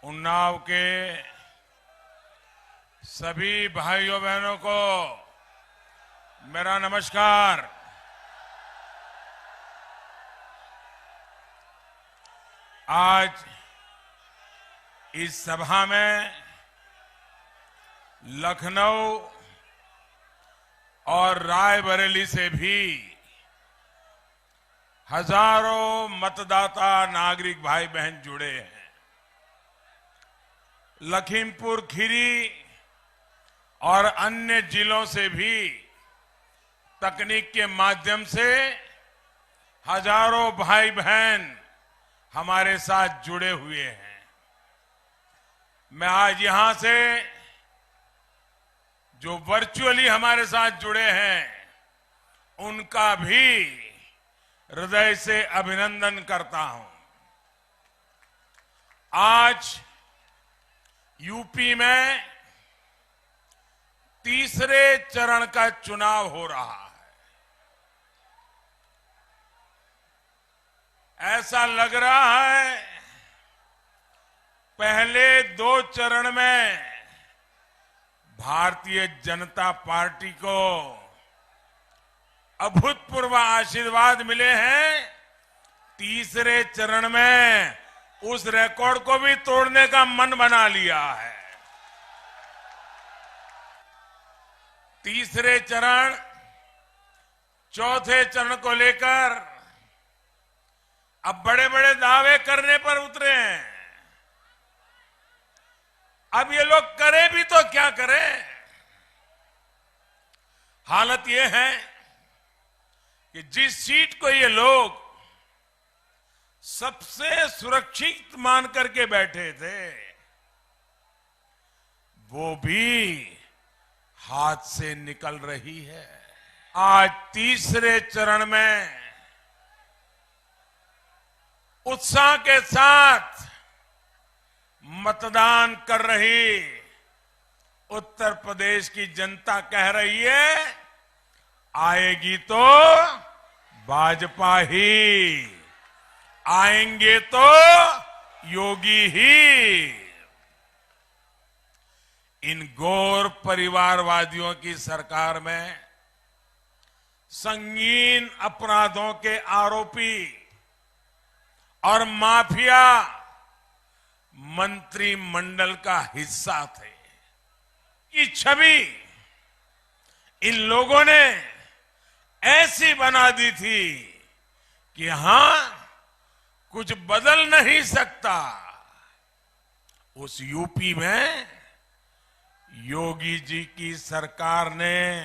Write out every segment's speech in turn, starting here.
उन्नाव के सभी भाइयों बहनों को मेरा नमस्कार। आज इस सभा में लखनऊ और रायबरेली से भी हजारों मतदाता नागरिक भाई बहन जुड़े हैं। लखीमपुर खीरी और अन्य जिलों से भी तकनीक के माध्यम से हजारों भाई बहन हमारे साथ जुड़े हुए हैं। मैं आज यहां से जो वर्चुअली हमारे साथ जुड़े हैं उनका भी हृदय से अभिनंदन करता हूं। आज यूपी में तीसरे चरण का चुनाव हो रहा है। ऐसा लग रहा है पहले 2 चरण में भारतीय जनता पार्टी को अभूतपूर्व आशीर्वाद मिले हैं। तीसरे चरण में उस रिकॉर्ड को भी तोड़ने का मन बना लिया है। तीसरे चरण, चौथे चरण को लेकर अब बड़े बड़े दावे करने पर उतरे हैं। अब ये लोग करें भी तो क्या करें। हालत ये है कि जिस सीट को ये लोग सबसे सुरक्षित मान करके बैठे थे वो भी हाथ से निकल रही है। आज तीसरे चरण में उत्साह के साथ मतदान कर रही उत्तर प्रदेश की जनता कह रही है आएगी तो भाजपा ही, आएंगे तो योगी ही। इन गौर परिवारवादियों की सरकार में संगीन अपराधों के आरोपी और माफिया मंत्रिमंडल का हिस्सा थे। ये छवि इन लोगों ने ऐसी बना दी थी कि यहां कुछ बदल नहीं सकता। उस यूपी में योगी जी की सरकार ने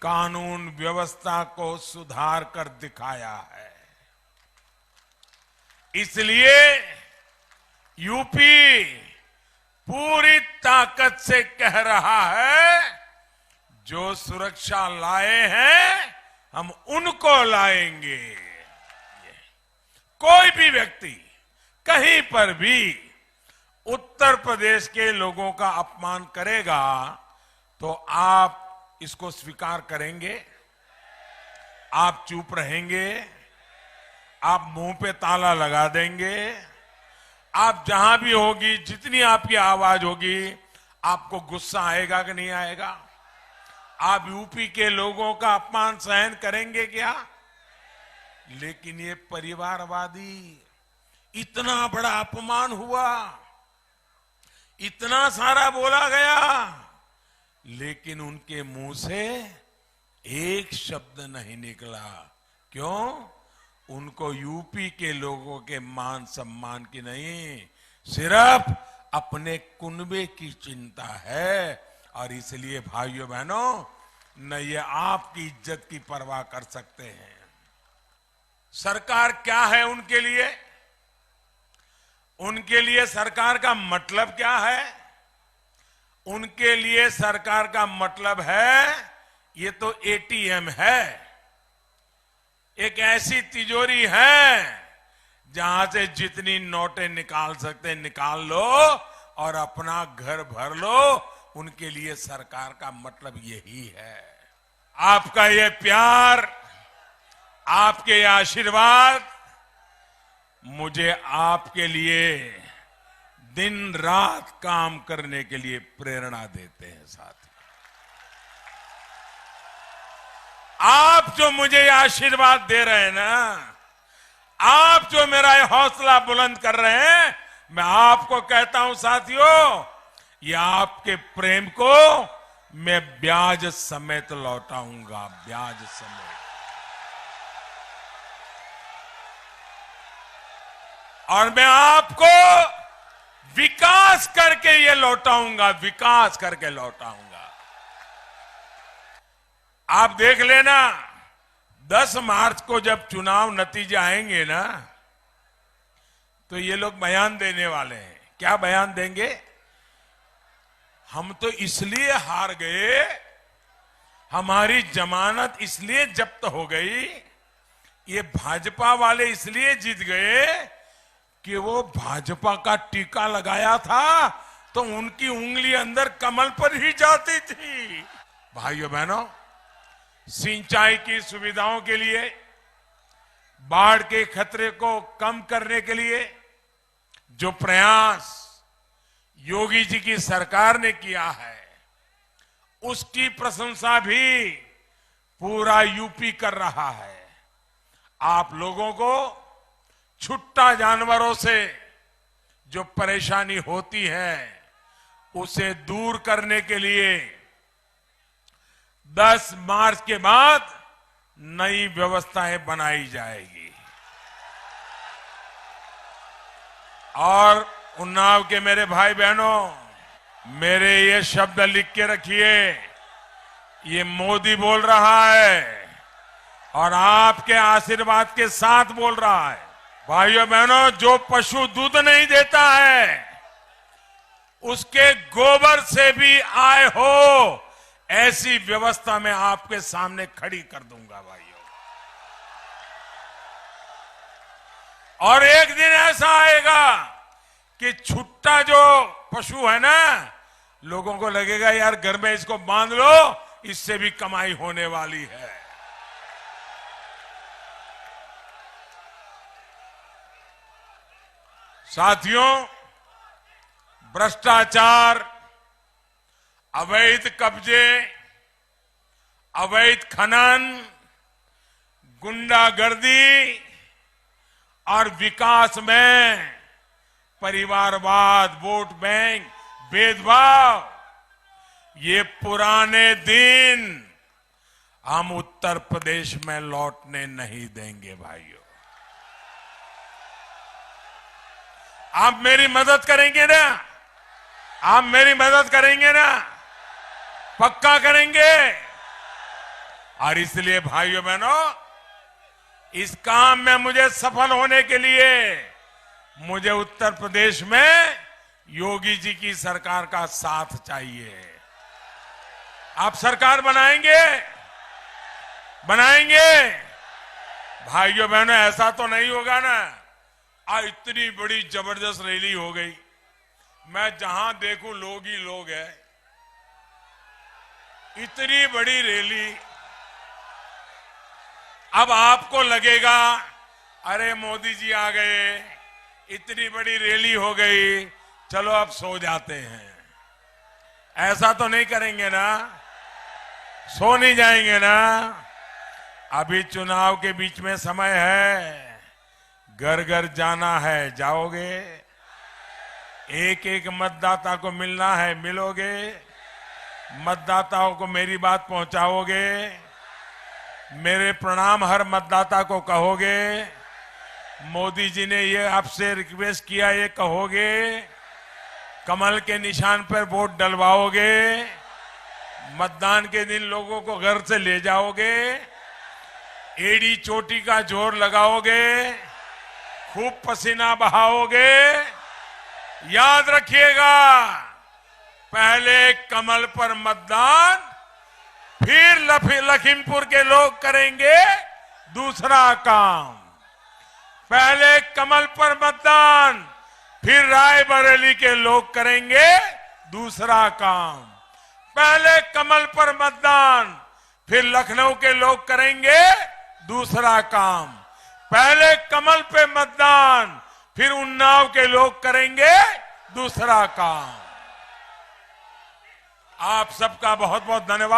कानून व्यवस्था को सुधार कर दिखाया है। इसलिए यूपी पूरी ताकत से कह रहा है जो सुरक्षा लाए हैं हम उनको लाएंगे। कोई भी व्यक्ति कहीं पर भी उत्तर प्रदेश के लोगों का अपमान करेगा तो आप इसको स्वीकार करेंगे? आप चुप रहेंगे? आप मुंह पे ताला लगा देंगे? आप जहां भी होगी, जितनी आपकी आवाज होगी, आपको गुस्सा आएगा कि नहीं आएगा? आप यूपी के लोगों का अपमान सहन करेंगे क्या? लेकिन ये परिवारवादी, इतना बड़ा अपमान हुआ, इतना सारा बोला गया, लेकिन उनके मुंह से एक शब्द नहीं निकला। क्यों? उनको यूपी के लोगों के मान सम्मान की नहीं, सिर्फ अपने कुनबे की चिंता है। और इसलिए भाइयों बहनों, न ये आपकी इज्जत की परवाह कर सकते हैं। सरकार क्या है उनके लिए? उनके लिए सरकार का मतलब क्या है? उनके लिए सरकार का मतलब है ये तो एटीएम है, एक ऐसी तिजोरी है जहां से जितनी नोटें निकाल सकते निकाल लो और अपना घर भर लो। उनके लिए सरकार का मतलब यही है। आपका ये प्यार, आपके आशीर्वाद मुझे आपके लिए दिन रात काम करने के लिए प्रेरणा देते हैं साथी। आप जो मुझे आशीर्वाद दे रहे हैं ना, आप जो मेरा ये हौसला बुलंद कर रहे हैं, मैं आपको कहता हूं साथियों, ये आपके प्रेम को मैं ब्याज समेत लौटाऊंगा, ब्याज समेत। और मैं आपको विकास करके ये लौटाऊंगा, विकास करके लौटाऊंगा। आप देख लेना, 10 मार्च को जब चुनाव नतीजे आएंगे ना, तो ये लोग बयान देने वाले हैं। क्या बयान देंगे? हम तो इसलिए हार गए, हमारी जमानत इसलिए जब्त हो गई, ये भाजपा वाले इसलिए जीत गए कि वो भाजपा का टीका लगाया था तो उनकी उंगली अंदर कमल पर ही जाती थी। भाइयों बहनों, सिंचाई की सुविधाओं के लिए, बाढ़ के खतरे को कम करने के लिए जो प्रयास योगी जी की सरकार ने किया है, उसकी प्रशंसा भी पूरा यूपी कर रहा है। आप लोगों को छुट्टा जानवरों से जो परेशानी होती है, उसे दूर करने के लिए 10 मार्च के बाद नई व्यवस्थाएं बनाई जाएगी। और उन्नाव के मेरे भाई बहनों, मेरे ये शब्द लिख के रखिए, ये मोदी बोल रहा है और आपके आशीर्वाद के साथ बोल रहा है। भाइयों बहनों, जो पशु दूध नहीं देता है, उसके गोबर से भी आय हो, ऐसी व्यवस्था मैं आपके सामने खड़ी कर दूंगा भाइयों। और एक दिन ऐसा आएगा कि छुट्टा जो पशु है ना, लोगों को लगेगा यार घर में इसको बांध लो, इससे भी कमाई होने वाली है। साथियों, भ्रष्टाचार, अवैध कब्जे, अवैध खनन, गुंडागर्दी और विकास में परिवारवाद, वोट बैंक, भेदभाव, ये पुराने दिन हम उत्तर प्रदेश में लौटने नहीं देंगे भाइयों। आप मेरी मदद करेंगे ना? आप मेरी मदद करेंगे ना? पक्का करेंगे। और इसलिए भाइयों बहनों, इस काम में मुझे सफल होने के लिए मुझे उत्तर प्रदेश में योगी जी की सरकार का साथ चाहिए। आप सरकार बनाएंगे? बनाएंगे? भाइयों बहनों, ऐसा तो नहीं होगा ना इतनी बड़ी जबरदस्त रैली हो गई, मैं जहां देखूं लोग ही लोग हैं। इतनी बड़ी रैली, अब आपको लगेगा अरे मोदी जी आ गए, इतनी बड़ी रैली हो गई, चलो अब सो जाते हैं। ऐसा तो नहीं करेंगे ना? सो नहीं जाएंगे ना? अभी चुनाव के बीच में समय है, घर घर जाना है, जाओगे? एक एक मतदाता को मिलना है, मिलोगे? मतदाताओं को मेरी बात पहुंचाओगे? मेरे प्रणाम हर मतदाता को कहोगे? मोदी जी ने ये आपसे रिक्वेस्ट किया, ये कहोगे? कमल के निशान पर वोट डलवाओगे? मतदान के दिन लोगों को घर से ले जाओगे? एड़ी चोटी का जोर लगाओगे? खूब पसीना बहाओगे? याद रखिएगा, पहले कमल पर मतदान, फिर लखीमपुर के लोग करेंगे दूसरा काम। पहले कमल पर मतदान, फिर रायबरेली के लोग करेंगे दूसरा काम। पहले कमल पर मतदान, फिर लखनऊ के लोग करेंगे दूसरा काम। पहले कमल पे मतदान, फिर उन्नाव के लोग करेंगे दूसरा काम। आप सबका बहुत बहुत धन्यवाद।